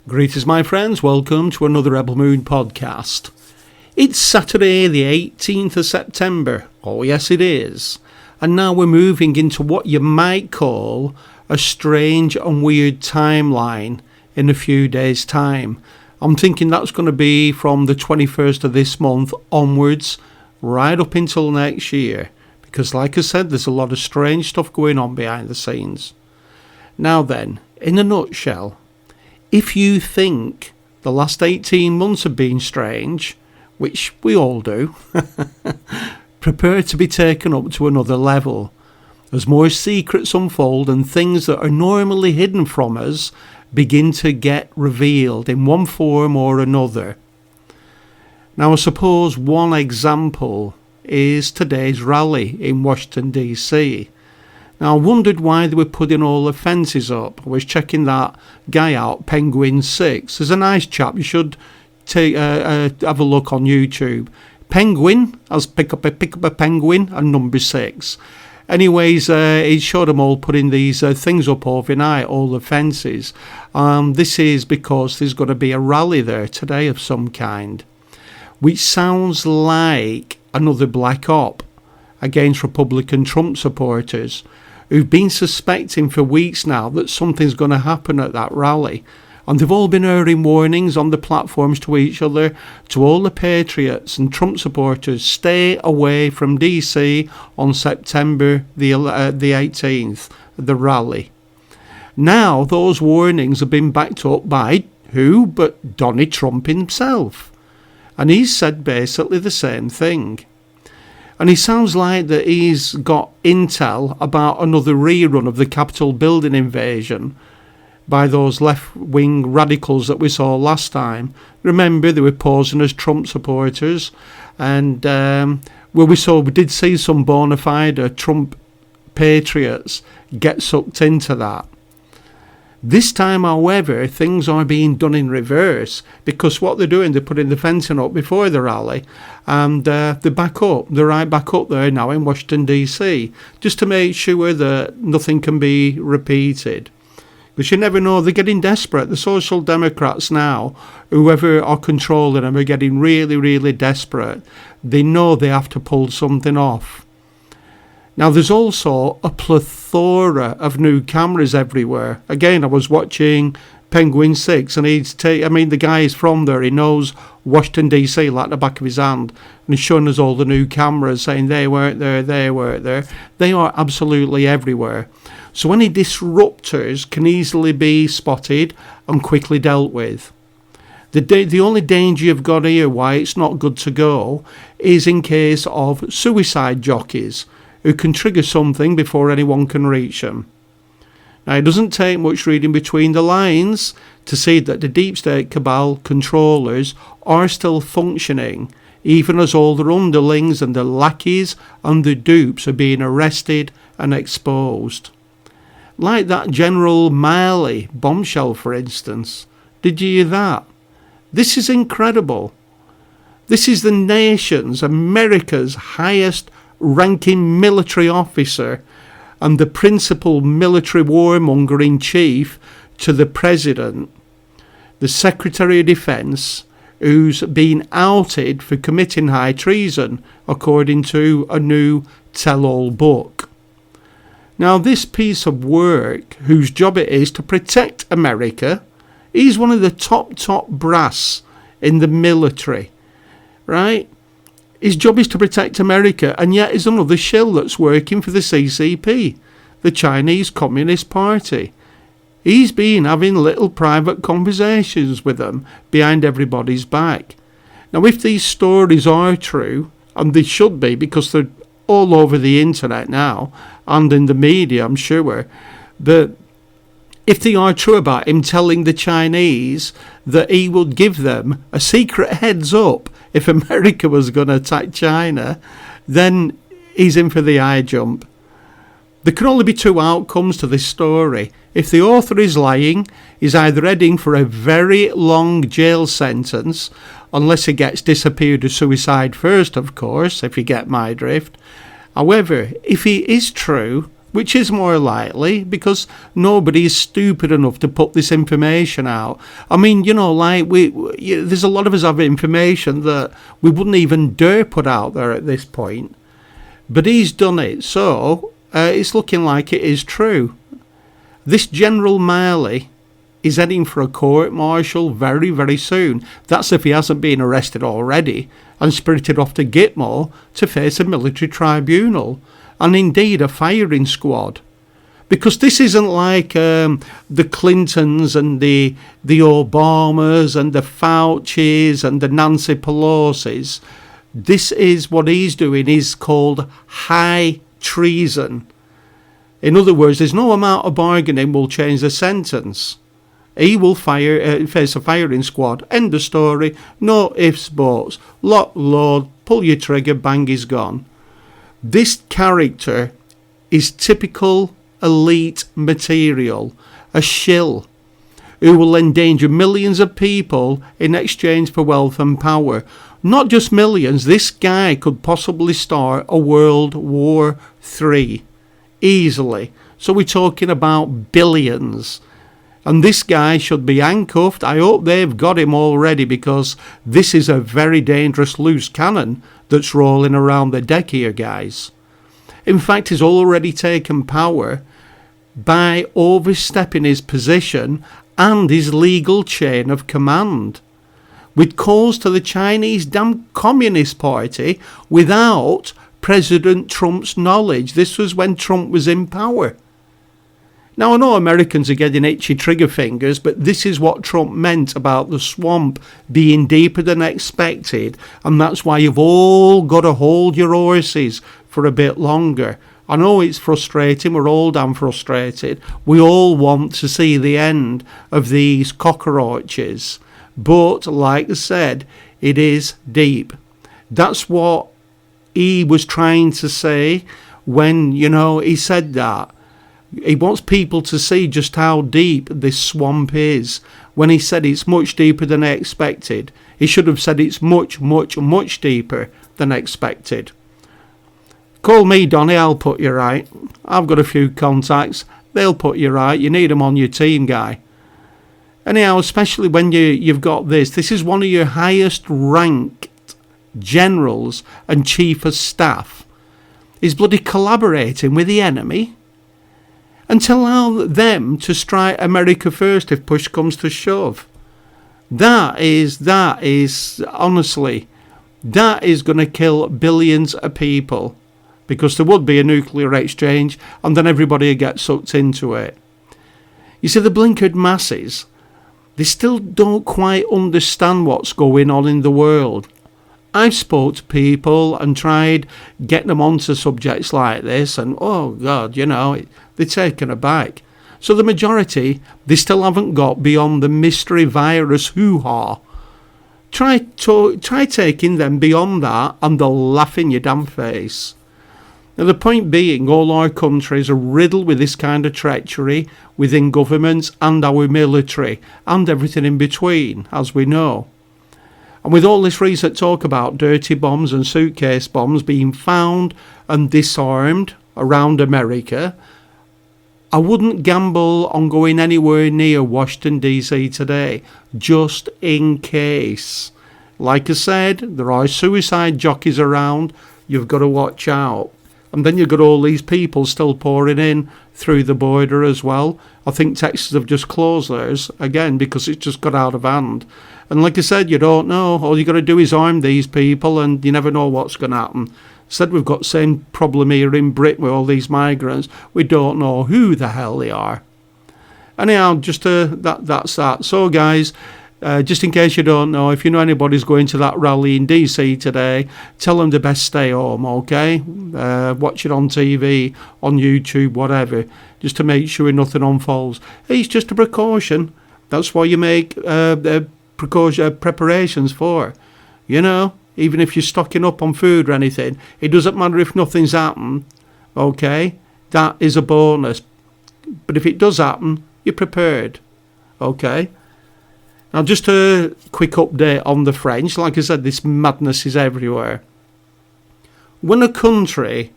Greetings, my friends. Welcome to another Rebel Moon podcast. It's Saturday, the 18th of September. Oh, yes, it is. And now we're moving into what you might call a strange and weird timeline in a few days' time. I'm thinking that's going to be from the 21st of this month onwards, right up until next year. Because, like I said, there's a lot of strange stuff going on behind the scenes. Now then, in a nutshell, if you think the last 18 months have been strange, which we all do, prepare to be taken up to another level, as more secrets unfold and things that are normally hidden from us begin to get revealed in one form or another. Now, I suppose one example is today's rally in Washington, D.C. Now, I wondered why they were putting all the fences up. I was checking that guy out, Penguin 6. There's a nice chap. You should have a look on YouTube. Penguin, as pick up a penguin, and number 6. Anyways, he showed them all putting these things up overnight, all the fences. This is because there's going to be a rally there today of some kind, which sounds like another black op against Republican Trump supporters, who've been suspecting for weeks now that something's going to happen at that rally. And they've all been airing warnings on the platforms to each other, to all the Patriots and Trump supporters, stay away from DC on September the 18th, the rally. Now those warnings have been backed up by who but Donny Trump himself. And he's said basically the same thing. And he sounds like that he's got intel about another rerun of the Capitol building invasion by those left-wing radicals that we saw last time. Remember, they were posing as Trump supporters. And we did see some bona fide Trump patriots get sucked into that. This time, however, things are being done in reverse, because what they're doing, they're putting the fencing up before the rally, and they're right back up there now in Washington, D.C., just to make sure that nothing can be repeated. Because you never know, they're getting desperate. The Social Democrats now, whoever are controlling them, are getting really, really desperate. They know they have to pull something off. Now, there's also a plethora of new cameras everywhere. Again, I was watching Penguin 6, and the guy is from there. He knows Washington, D.C. like the back of his hand. And he's showing us all the new cameras, saying they weren't there. They are absolutely everywhere. So any disruptors can easily be spotted and quickly dealt with. The only danger you've got here, why it's not good to go, is in case of suicide jockeys, who can trigger something before anyone can reach them. Now, it doesn't take much reading between the lines to see that the deep state cabal controllers are still functioning, even as all their underlings and their lackeys and the dupes are being arrested and exposed. Like that General Miley bombshell, for instance. Did you hear that? This is incredible. This is the nation's, America's highest ranking military officer and the principal military warmonger-in-chief to the president, the Secretary of Defense, who's been outed for committing high treason, according to a new tell-all book. Now, this piece of work, whose job it is to protect America, he's one of the top brass in the military, right? His job is to protect America, and yet he's another shill that's working for the CCP, the Chinese Communist Party. He's been having little private conversations with them behind everybody's back. Now, if these stories are true, and they should be because they're all over the internet now, and in the media, I'm sure, that if they are true about him telling the Chinese that he would give them a secret heads up if America was going to attack China, then he's in for the high jump. There can only be two outcomes to this story. If the author is lying, he's either heading for a very long jail sentence, unless he gets disappeared or suicide first, of course, if you get my drift. However, if he is true, which is more likely because nobody is stupid enough to put this information out. I mean, there's a lot of us have information that we wouldn't even dare put out there at this point. But he's done it, so it's looking like it is true. This General Miley is heading for a court-martial very, very soon. That's if he hasn't been arrested already and spirited off to Gitmo to face a military tribunal. And indeed a firing squad. Because this isn't like the Clintons and the Obamas and the Faucis and the Nancy Pelosi's. This is what he's doing is called high treason. In other words, there's no amount of bargaining will change the sentence. He will face a firing squad. End of story. No ifs, buts. Lock, load, pull your trigger, bang, he's gone. This character is typical elite material, a shill, who will endanger millions of people in exchange for wealth and power. Not just millions, this guy could possibly start a World War III, easily. So we're talking about billions. And this guy should be handcuffed. I hope they've got him already because this is a very dangerous loose cannon that's rolling around the deck here, guys. In fact, he's already taken power by overstepping his position and his legal chain of command, with calls to the Chinese damn Communist Party without President Trump's knowledge. This was when Trump was in power. Now, I know Americans are getting itchy trigger fingers, but this is what Trump meant about the swamp being deeper than expected, and that's why you've all got to hold your horses for a bit longer. I know it's frustrating, we're all damn frustrated. We all want to see the end of these cockroaches, but like I said, it is deep. That's what he was trying to say when, he said that. He wants people to see just how deep this swamp is. When he said it's much deeper than I expected, he should have said it's much, much, much deeper than expected. Call me Donny, I'll put you right. I've got a few contacts. They'll put you right. You need them on your team, guy. Anyhow, especially when you've got this. This is one of your highest ranked generals and chief of staff. He's bloody collaborating with the enemy. And to allow them to strike America first if push comes to shove. That is honestly, that is going to kill billions of people, because there would be a nuclear exchange and then everybody would get sucked into it. You see, the blinkered masses, they still don't quite understand what's going on in the world. I've spoke to people and tried getting them onto subjects like this, and oh God, they're taken aback. So the majority, they still haven't got beyond the mystery virus hoo-ha. Try taking them beyond that and they'll laugh in your damn face. Now the point being, all our countries are riddled with this kind of treachery within governments and our military and everything in between, as we know. And with all this recent talk about dirty bombs and suitcase bombs being found and disarmed around America, I wouldn't gamble on going anywhere near Washington DC today, just in case. Like I said, there are suicide jockeys around, you've got to watch out. And then you've got all these people still pouring in through the border as well. I think Texas have just closed theirs again because it's just got out of hand. And like I said, you don't know. All you got to do is arm these people and you never know what's going to happen. Said we've got the same problem here in Britain with all these migrants. We don't know who the hell they are. Anyhow, just that's that. So guys, just in case you don't know, if you know anybody's going to that rally in DC today, tell them to best stay home, okay? Watch it on TV, on YouTube, whatever, just to make sure nothing unfolds. It's just a precaution. That's why you make preparations for, even if you're stocking up on food or anything. It doesn't matter if nothing's happened, okay? That is a bonus. But if it does happen, you're prepared, okay? Now, just a quick update on the French. Like I said, this madness is everywhere. When a country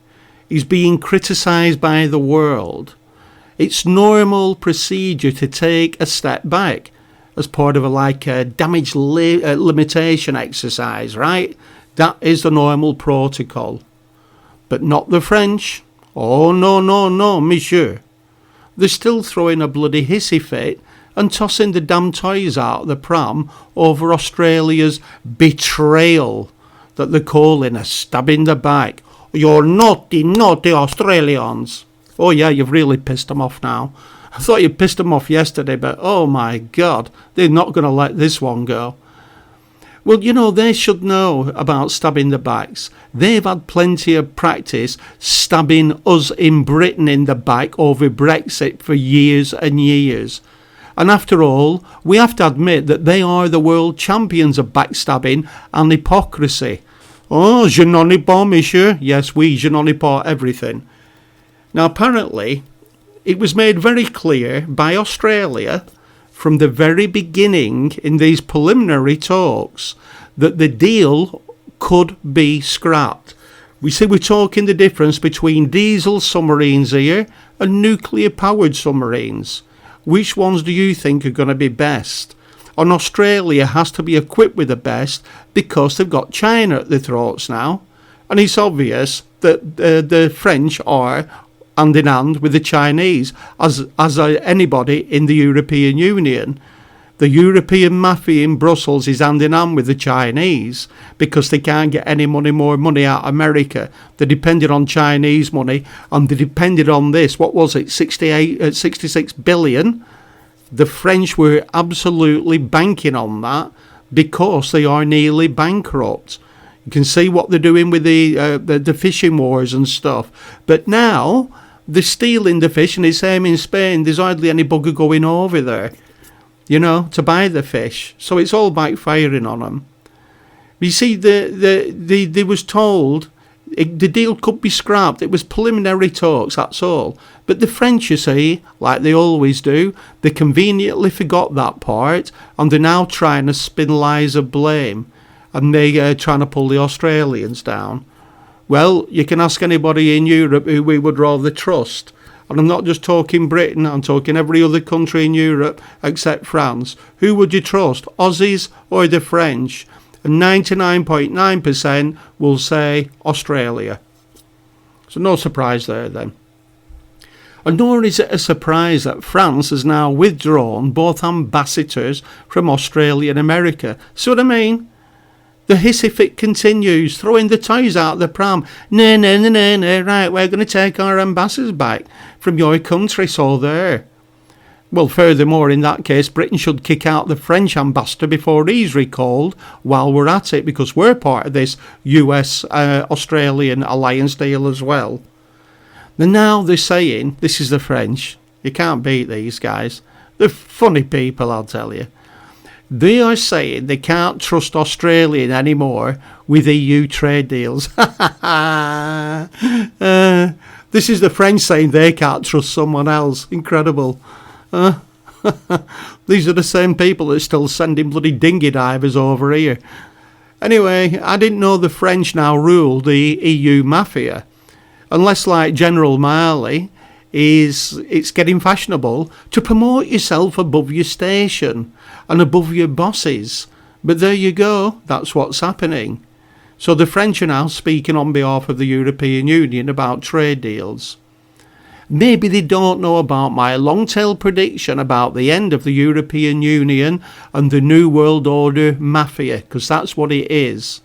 is being criticised by the world, it's normal procedure to take a step back as part of a damage limitation exercise, right? That is the normal protocol. But not the French. Oh, no, monsieur. They're still throwing a bloody hissy fit and tossing the damn toys out of the pram over Australia's betrayal that they're calling a stab in the back. You're naughty Australians. Oh yeah, you've really pissed them off now. I thought you pissed them off yesterday, but oh my God, they're not going to let this one go. Well, they should know about stabbing the backs. They've had plenty of practice stabbing us in Britain in the back over Brexit for years and years. And after all, we have to admit that they are the world champions of backstabbing and hypocrisy. Oh, je n'en ai pas, monsieur. Yes, je n'en ai pas everything. Now, apparently, it was made very clear by Australia from the very beginning in these preliminary talks that the deal could be scrapped. We're talking the difference between diesel submarines here and nuclear-powered submarines. Which ones do you think are going to be best? And Australia has to be equipped with the best because they've got China at their throats now. And it's obvious that the French are hand in hand with the Chinese as anybody in the European Union. The European mafia in Brussels is hand in hand with the Chinese because they can't get any more money out of America. They depended on Chinese money and they depended on this. What was it? 66 billion. The French were absolutely banking on that because they are nearly bankrupt. You can see what they're doing with the fishing wars and stuff. But now they're stealing the fish, and it's same in Spain. There's hardly any bugger going over there, to buy the fish. So it's all backfiring on them. You see, they was told the deal could be scrapped. It was preliminary talks, that's all. But the French, you see, like they always do, they conveniently forgot that part, and they're now trying to spin lies of blame, and they're trying to pull the Australians down. Well, you can ask anybody in Europe who we would rather trust. And I'm not just talking Britain, I'm talking every other country in Europe except France. Who would you trust, Aussies or the French? And 99.9% will say Australia. So no surprise there then. And nor is it a surprise that France has now withdrawn both ambassadors from Australia and America. See what I mean? The hissy fit continues, throwing the toys out of the pram. No, right, we're going to take our ambassadors back from your country, so there. Well, furthermore, in that case, Britain should kick out the French ambassador before he's recalled while we're at it, because we're part of this US-Australian alliance deal as well. And now they're saying, this is the French, you can't beat these guys. They're funny people, I'll tell you. They are saying they can't trust Australia anymore with EU trade deals. This is the French saying they can't trust someone else. Incredible. These are the same people that are still sending bloody dinghy divers over here. Anyway, I didn't know the French now rule the EU mafia. Unless, like General Miley, it's getting fashionable to promote yourself above your station and above your bosses. But there you go, that's what's happening. So the French are now speaking on behalf of the European Union about trade deals. Maybe they don't know about my long-tail prediction about the end of the European Union and the New World Order mafia, because that's what it is.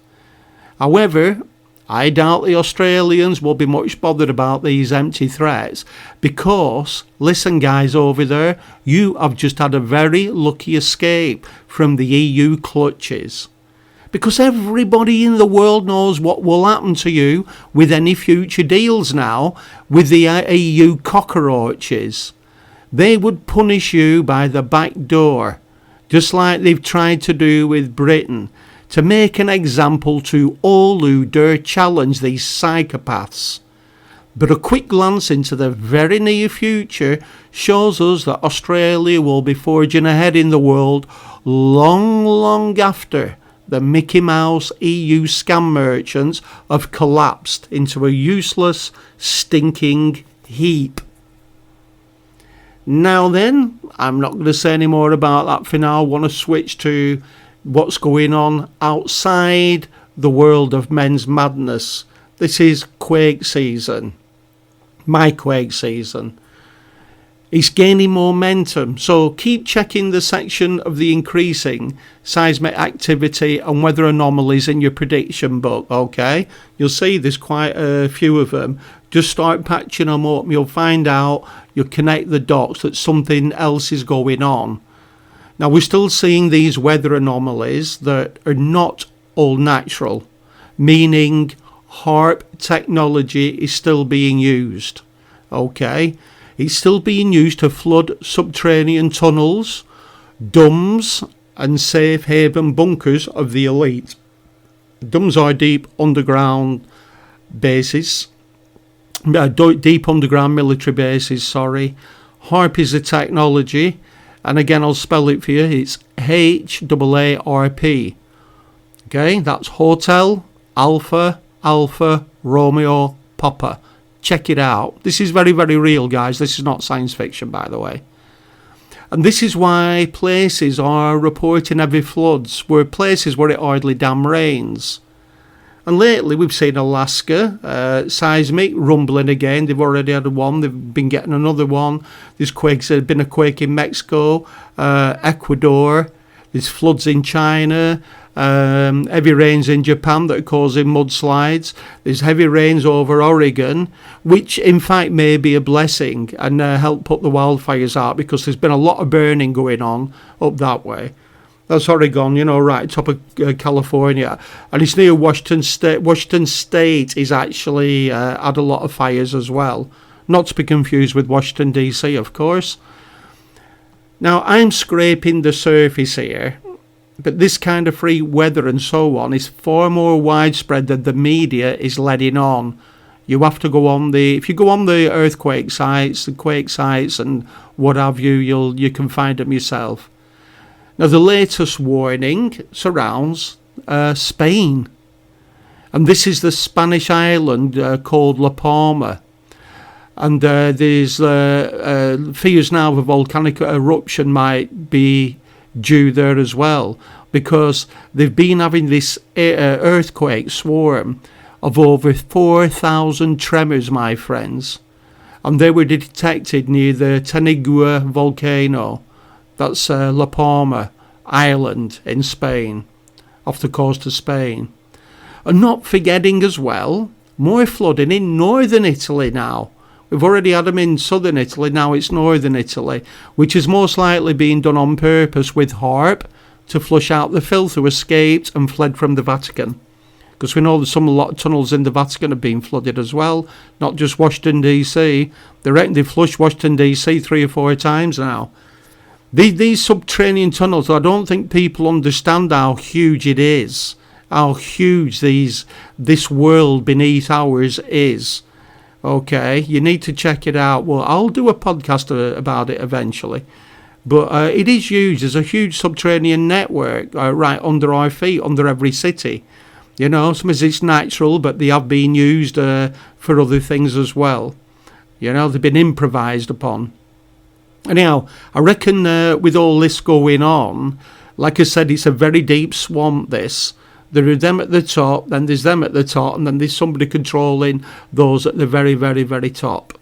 However, I doubt the Australians will be much bothered about these empty threats because, listen guys over there, you have just had a very lucky escape from the EU clutches. Because everybody in the world knows what will happen to you with any future deals now with the EU cockroaches. They would punish you by the back door, just like they've tried to do with Britain, to make an example to all who dare challenge these psychopaths. But a quick glance into the very near future shows us that Australia will be forging ahead in the world long after the Mickey Mouse EU scam merchants have collapsed into a useless, stinking heap. Now then, I'm not going to say any more about that for now. I want to switch to what's going on outside the world of men's madness. This is Quake season. My Quake season. It's gaining momentum, so keep checking the section of the increasing seismic activity and weather anomalies in your prediction book, okay? You'll see there's quite a few of them. Just start patching them up. You'll find out, you'll connect the dots that something else is going on. Now, we're still seeing these weather anomalies that are not all natural, meaning HARP technology is still being used, okay? It's still being used to flood subterranean tunnels, DUMBs and safe haven bunkers of the elite. DUMBs are deep underground bases, deep underground military bases, sorry. HARP is a technology, and again I'll spell it for you, it's HAARP. Okay, that's Hotel, Alpha, Alpha, Romeo, Papa. Check it out. This is very, very real, guys. This is not science fiction, by the way. And this is why places are reporting heavy floods, places where it hardly damn rains. And lately we've seen Alaska, seismic, rumbling again. They've already had one. They've been getting another one. There's quakes. There's been a quake in Mexico, Ecuador. There's floods in China. Heavy rains in Japan that are causing mudslides. There's heavy rains over Oregon, which in fact may be a blessing and help put the wildfires out, because there's been a lot of burning going on up that way. That's Oregon, right top of California, and it's near Washington State. Washington State is actually had a lot of fires as well, not to be confused with Washington DC, of course. Now I'm scraping the surface here, but this kind of free weather and so on is far more widespread than the media is letting on. You have to go on if you go on the earthquake sites, the quake sites and what have you, you can find them yourself. Now the latest warning surrounds Spain. And this is the Spanish island called La Palma. And there's fears now of a volcanic eruption might be due there as well, because they've been having this earthquake swarm of over 4,000 tremors, my friends, and they were detected near the Tenigua volcano. That's La Palma Island in Spain, off the coast of Spain. And not forgetting as well, more flooding in northern Italy now. We've already had them in southern Italy, now it's northern Italy, which is most likely being done on purpose with HARP to flush out the filth who escaped and fled from the Vatican. Because we know there's a lot of tunnels in the Vatican have been flooded as well, not just Washington DC. They reckon they've flushed Washington DC 3 or 4 times now. These subterranean tunnels, I don't think people understand how huge it is, how huge this world beneath ours is. Okay, you need to check it out. Well, I'll do a podcast about it eventually. But it is huge. There's a huge subterranean network right under our feet, under every city. Sometimes it's natural, but they have been used for other things as well. They've been improvised upon. Anyhow, I reckon with all this going on, like I said, it's a very deep swamp, this. There are them at the top, then there's them at the top, and then there's somebody controlling those at the very, very, very top.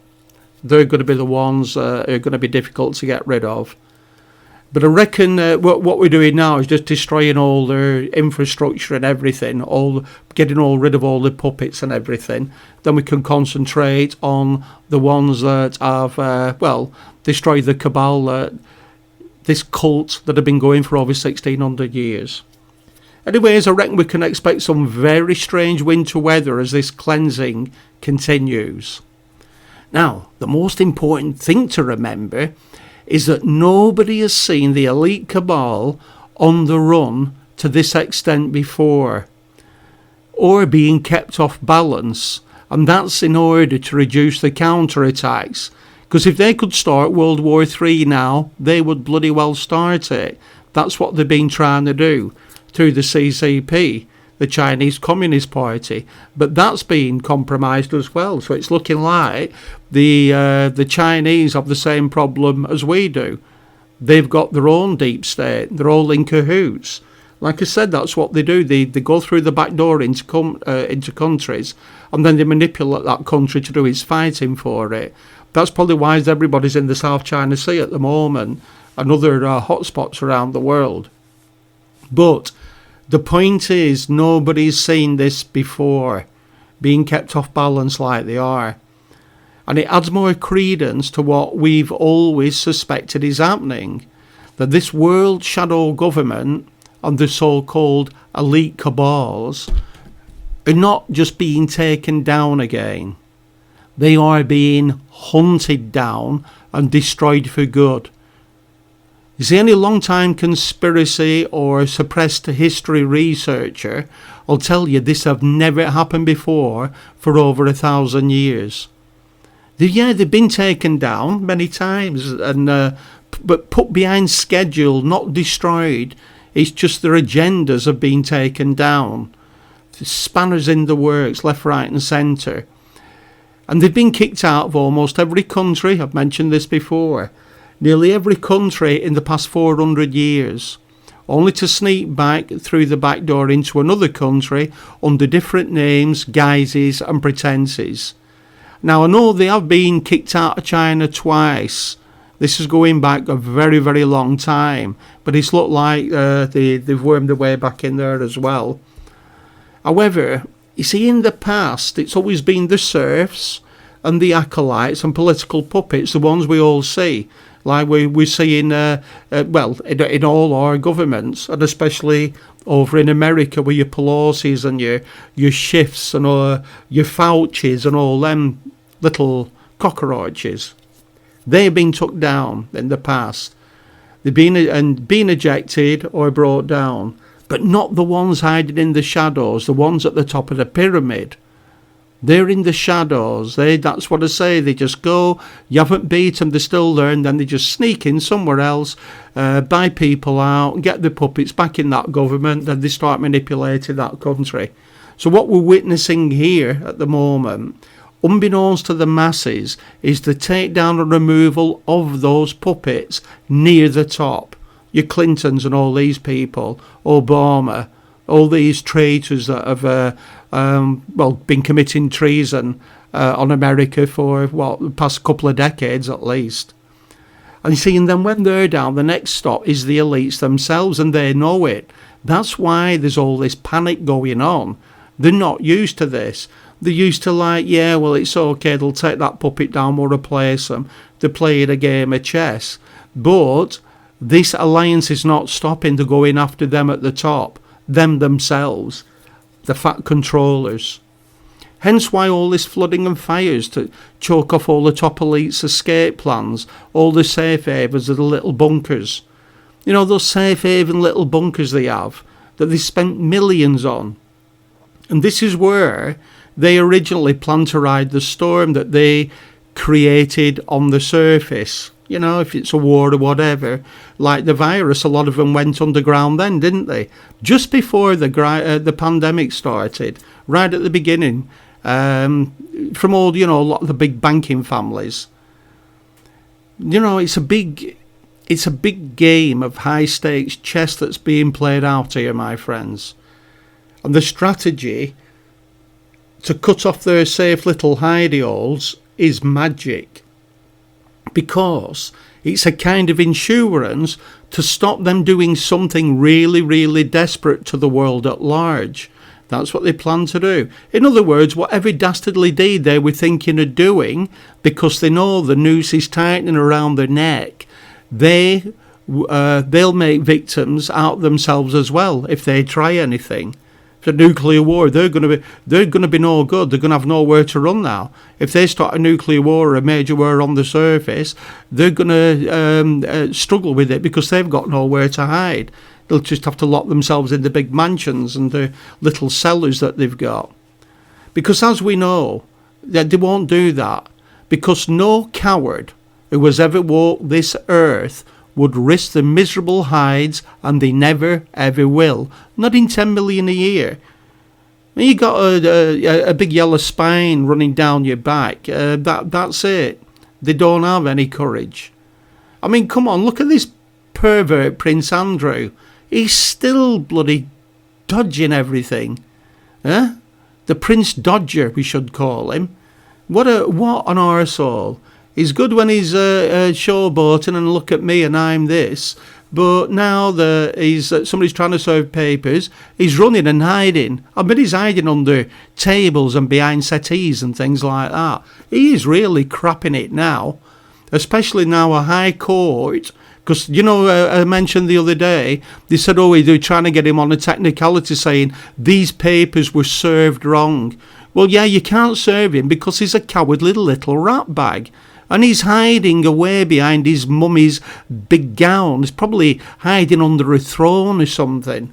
They're going to be the ones who are going to be difficult to get rid of. But I reckon what we're doing now is just destroying all their infrastructure and everything, getting rid of all the puppets and everything. Then we can concentrate on the ones that have, destroyed the cabal, this cult that have been going for over 1,600 years. Anyways, I reckon we can expect some very strange winter weather as this cleansing continues. Now, the most important thing to remember is that nobody has seen the elite cabal on the run to this extent before, or being kept off balance, and that's in order to reduce the counterattacks. Because if they could start World War III now, they would bloody well start it. That's what they've been trying to do through the CCP, the Chinese Communist Party. But that's been compromised as well. So it's looking like the Chinese have the same problem as we do. They've got their own deep state. They're all in cahoots. Like I said, that's what they do. They go through the back door into countries, and then they manipulate that country to do its fighting for it. That's probably why everybody's in the South China Sea at the moment and other hotspots around the world. But the point is, nobody's seen this before, being kept off balance like they are. And it adds more credence to what we've always suspected is happening, that this world shadow government and the so-called elite cabals are not just being taken down again. They are being hunted down and destroyed for good. You see, any long-time conspiracy or suppressed history researcher will tell you this have never happened before for over 1,000 years. They've been taken down many times, and but put behind schedule, not destroyed. It's just their agendas have been taken down. The spanners in the works, left, right and centre. And they've been kicked out of almost every country. I've mentioned this before. Nearly every country in the past 400 years. Only to sneak back through the back door into another country under different names, guises and pretences. Now, I know they have been kicked out of China twice. This is going back a very, very long time. But it's looked like they've wormed their way back in there as well. However, you see, in the past, it's always been the serfs and the acolytes and political puppets, the ones we all see. Like we see in all our governments, and especially over in America with your Pelosi's and your Schiffs and your Faucis and all them little cockroaches. They've been took down in the past. They've been ejected or brought down, but not the ones hiding in the shadows, the ones at the top of the pyramid. They're in the shadows. That's what I say. They just go, you haven't beat them, they're still there, and then they just sneak in somewhere else, buy people out, get the puppets back in that government, then they start manipulating that country. So what we're witnessing here at the moment, unbeknownst to the masses, is the takedown and removal of those puppets near the top. Your Clintons and all these people, Obama, all these traitors that have been committing treason on America for the past couple of decades at least. And you see, and then when they're down, the next stop is the elites themselves, and they know it. That's why there's all this panic going on. They're not used to this. They're used to it's okay, they'll take that puppet down, we'll replace them. They're playing a game of chess. But this alliance is not stopping. They're going after them at the top, them themselves, the fat controllers. Hence why all this flooding and fires to choke off all the top elites' escape plans, all the safe havens of the little bunkers. You know, those safe haven little bunkers they have, that they spent millions on. And this is where they originally planned to ride the storm that they created on the surface. You know, if it's a war or whatever, like the virus, a lot of them went underground then, didn't they? Just before the pandemic started, right at the beginning, from all, a lot of the big banking families. You know, it's a big game of high stakes chess that's being played out here, my friends. And the strategy to cut off their safe little hidey holes is magic. Because it's a kind of insurance to stop them doing something really, really desperate to the world at large. That's what they plan to do. In other words, whatever dastardly deed they were thinking of doing, because they know the noose is tightening around their neck, they'll make victims out themselves as well if they try anything. The nuclear war, they're going to be no good. They're going to have nowhere to run now. If they start a nuclear war or a major war on the surface, they're going to struggle with it because they've got nowhere to hide. They'll just have to lock themselves in the big mansions and the little cellars that they've got. Because as we know, that they won't do that. Because no coward who has ever walked this earth would risk their miserable hides, and they never, ever will. Not in 10 million a year. You got a big yellow spine running down your back. That's it. They don't have any courage. I mean, come on, look at this pervert Prince Andrew. He's still bloody dodging everything. The Prince Dodger, we should call him. What an arsehole. He's good when he's showboating and look at me and I'm this. But now somebody's trying to serve papers, he's running and hiding. I bet he's hiding under tables and behind settees and things like that. He is really crapping it now, especially now a high court. Because, I mentioned the other day, they said, they're trying to get him on a technicality saying these papers were served wrong. Well, yeah, you can't serve him because he's a cowardly little rat bag. And he's hiding away behind his mummy's big gown. He's probably hiding under a throne or something.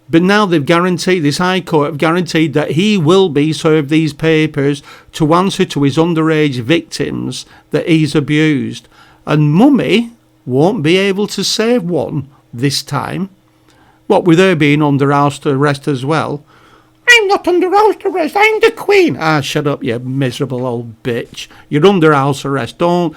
But now they've guaranteed, this High Court have guaranteed that he will be served these papers to answer to his underage victims that he's abused. And mummy won't be able to save one this time. What with her being under house arrest as well. I'm not under house arrest, I'm the Queen. Shut up, you miserable old bitch. You're under house arrest. Don't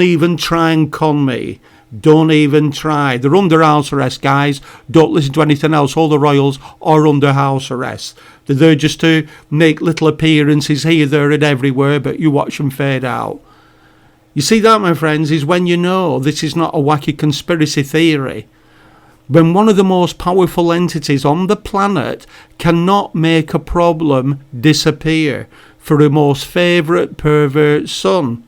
even try and con me. Don't even try. They're under house arrest, guys. Don't listen to anything else. All the royals are under house arrest. They're there just to make little appearances here, there and everywhere, but you watch them fade out. You see that, my friends, is when you know this is not a wacky conspiracy theory. When one of the most powerful entities on the planet cannot make a problem disappear for her most favourite pervert son.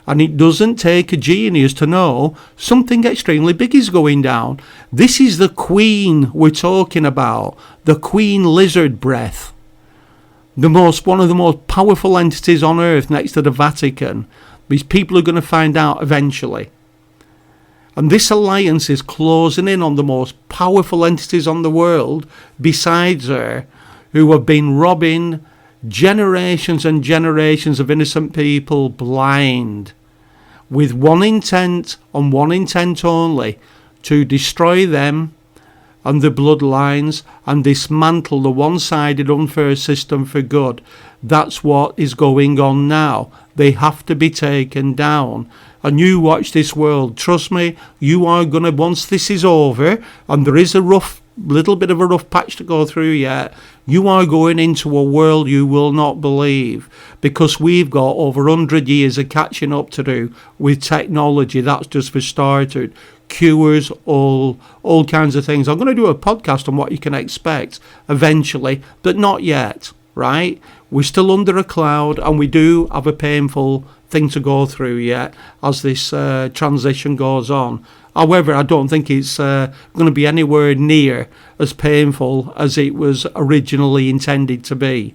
And it doesn't take a genius to know something extremely big is going down. This is the Queen we're talking about. The Queen Lizard Breath. One of the most powerful entities on earth next to the Vatican. These people are going to find out eventually. And this alliance is closing in on the most powerful entities on the world besides her, who have been robbing generations and generations of innocent people blind, with one intent and one intent only, to destroy them and the bloodlines and dismantle the one-sided unfair system for good. That's what is going on now. They have to be taken down. And you watch this world. Trust me, you are going to, once this is over, and there is a little bit of a rough patch to go through yet, you are going into a world you will not believe. Because we've got over 100 years of catching up to do with technology. That's just for starters. Cures, all kinds of things. I'm going to do a podcast on what you can expect eventually, but not yet, right? We're still under a cloud, and we do have a painful thing to go through yet as this transition goes on. However, I don't think it's going to be anywhere near as painful as it was originally intended to be.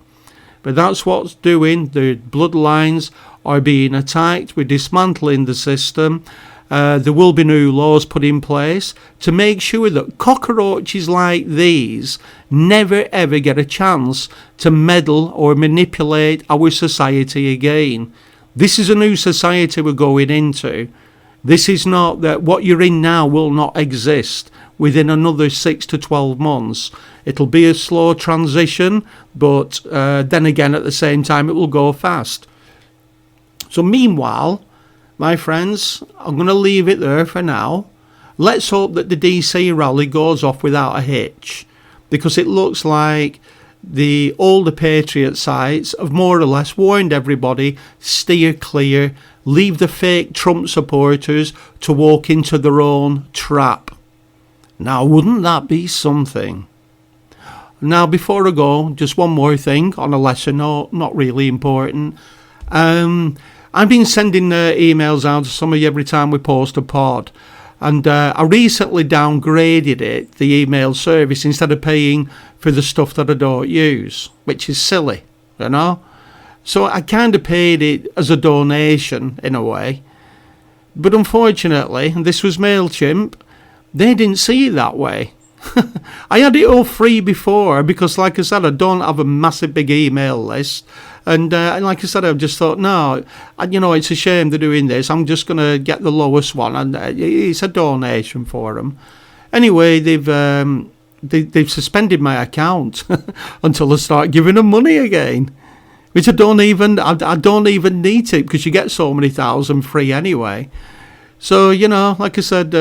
But that's what's doing. The bloodlines are being attacked. We're dismantling the system. There will be new laws put in place to make sure that cockroaches like these never ever get a chance to meddle or manipulate our society again. This is a new society we're going into. This is not that what you're in now will not exist within another 6 to 12 months. It'll be a slow transition, but then again at the same time it will go fast. So meanwhile, my friends, I'm going to leave it there for now. Let's hope that the DC rally goes off without a hitch, because it looks like all the Patriot sites have more or less warned everybody, steer clear, leave the fake Trump supporters to walk into their own trap. Now, wouldn't that be something? Now, before I go, just one more thing on a lesser note, not really important. I've been sending emails out to some of you every time we post a pod. And I recently downgraded it, the email service, instead of paying for the stuff that I don't use, which is silly, you know. So I kind of paid it as a donation in a way. But unfortunately, and this was MailChimp, they didn't see it that way. I had it all free before because, like I said, I don't have a massive big email list. And like I said, I just thought, no, it's a shame they're doing this. I'm just going to get the lowest one, and it's a donation for them. Anyway, they've suspended my account until I start giving them money again, which I don't even need it, because you get so many thousand free anyway. So, like I said,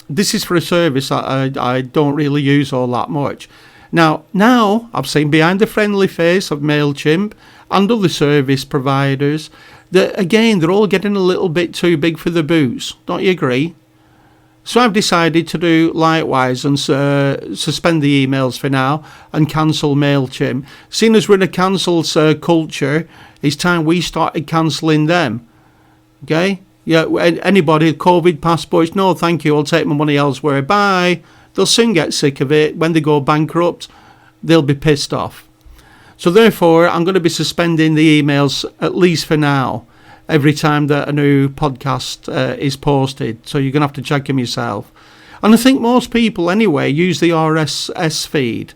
this is for a service I don't really use all that much. Now I've seen behind the friendly face of MailChimp and other service providers that, again, they're all getting a little bit too big for the boots. Don't you agree? So I've decided to do likewise and suspend the emails for now and cancel MailChimp. Seeing as we're in a cancelled culture, it's time we started cancelling them. Okay? Yeah, anybody, COVID passports, no thank you, I'll take my money elsewhere, bye. They'll soon get sick of it. When they go bankrupt, they'll be pissed off. So therefore, I'm going to be suspending the emails, at least for now, every time that a new podcast is posted. So you're going to have to check them yourself. And I think most people, anyway, use the RSS feed,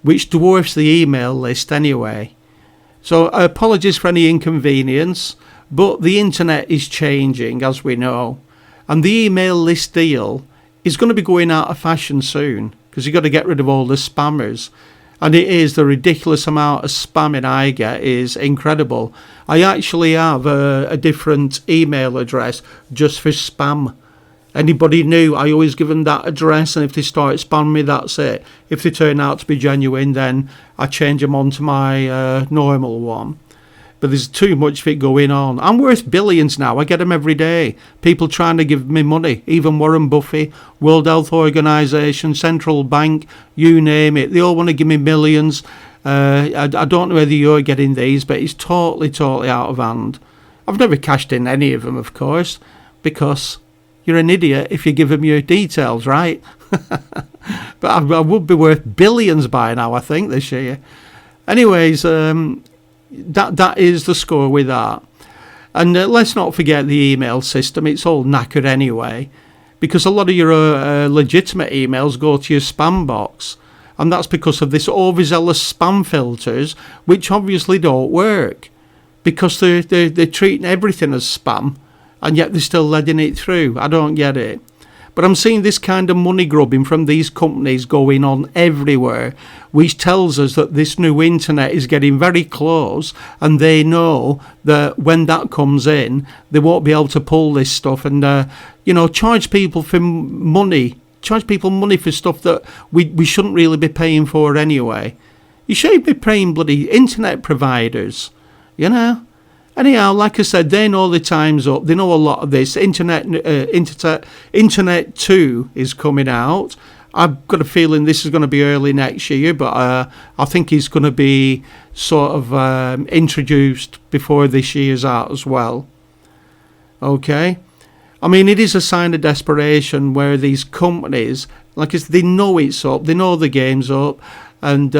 which dwarfs the email list anyway. So apologies for any inconvenience, but the internet is changing, as we know. And the email list deal is going to be going out of fashion soon, because you've got to get rid of all the spammers. And it is, the ridiculous amount of spamming I get is incredible. I actually have a different email address just for spam. Anybody new, I always give them that address, and if they start spamming me, that's it. If they turn out to be genuine, then I change them onto my normal one. But there's too much of it going on. I'm worth billions now. I get them every day. People trying to give me money. Even Warren Buffett, World Health Organization, Central Bank, you name it. They all want to give me millions. I don't know whether you're getting these, but it's totally out of hand. I've never cashed in any of them, of course, because you're an idiot if you give them your details, right? But I would be worth billions by now, I think, this year. Anyways, that is the score with that. And let's not forget the email system. It's all knackered anyway, because a lot of your legitimate emails go to your spam box, and that's because of this overzealous spam filters, which obviously don't work, because they're treating everything as spam, and yet they're still letting it through. I don't get it. But I'm seeing this kind of money grubbing from these companies going on everywhere, which tells us that this new internet is getting very close, and they know that when that comes in, they won't be able to pull this stuff and, charge people money for stuff that we shouldn't really be paying for anyway. You should be paying bloody internet providers, Anyhow, like I said, they know the time's up. They know a lot of this. Internet 2 is coming out. I've got a feeling this is going to be early next year, but I think it's going to be sort of introduced before this year's out as well. Okay? I mean, it is a sign of desperation where these companies, like they know it's up, they know the game's up, and,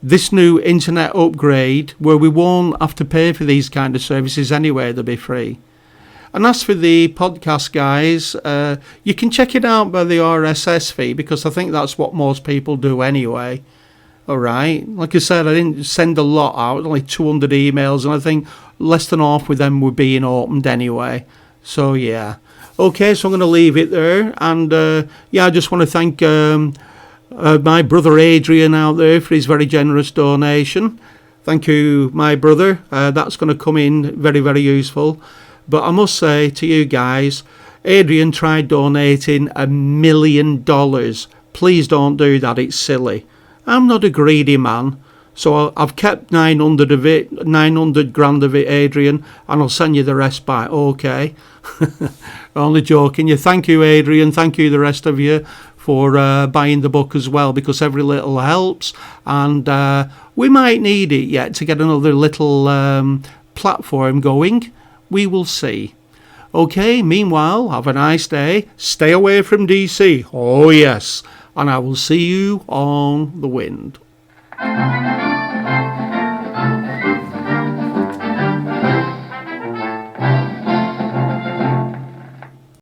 this new internet upgrade where we won't have to pay for these kind of services anyway, they'll be free. And as for the podcast, guys, you can check it out by the RSS feed, because I think that's what most people do anyway. All right. Like I said, I didn't send a lot out, only 200 emails, and I think less than half of them were being opened anyway. So, yeah. Okay, so I'm going to leave it there. And, I just want to thank my brother Adrian out there for his very generous donation. Thank you, my brother. That's going to come in very, very useful. But I must say to you guys, Adrian tried donating $1 million. Please don't do that. It's silly. I'm not a greedy man. So I've kept 900 of it, 900 grand of it, Adrian, and I'll send you the rest back. Okay. Only joking. Thank you, Adrian. Thank you, the rest of you, for buying the book as well, because every little helps, and we might need it yet to get another little platform going. We will see. Okay, meanwhile, have a nice day. Stay away from DC. Oh, yes. And I will see you on the wind.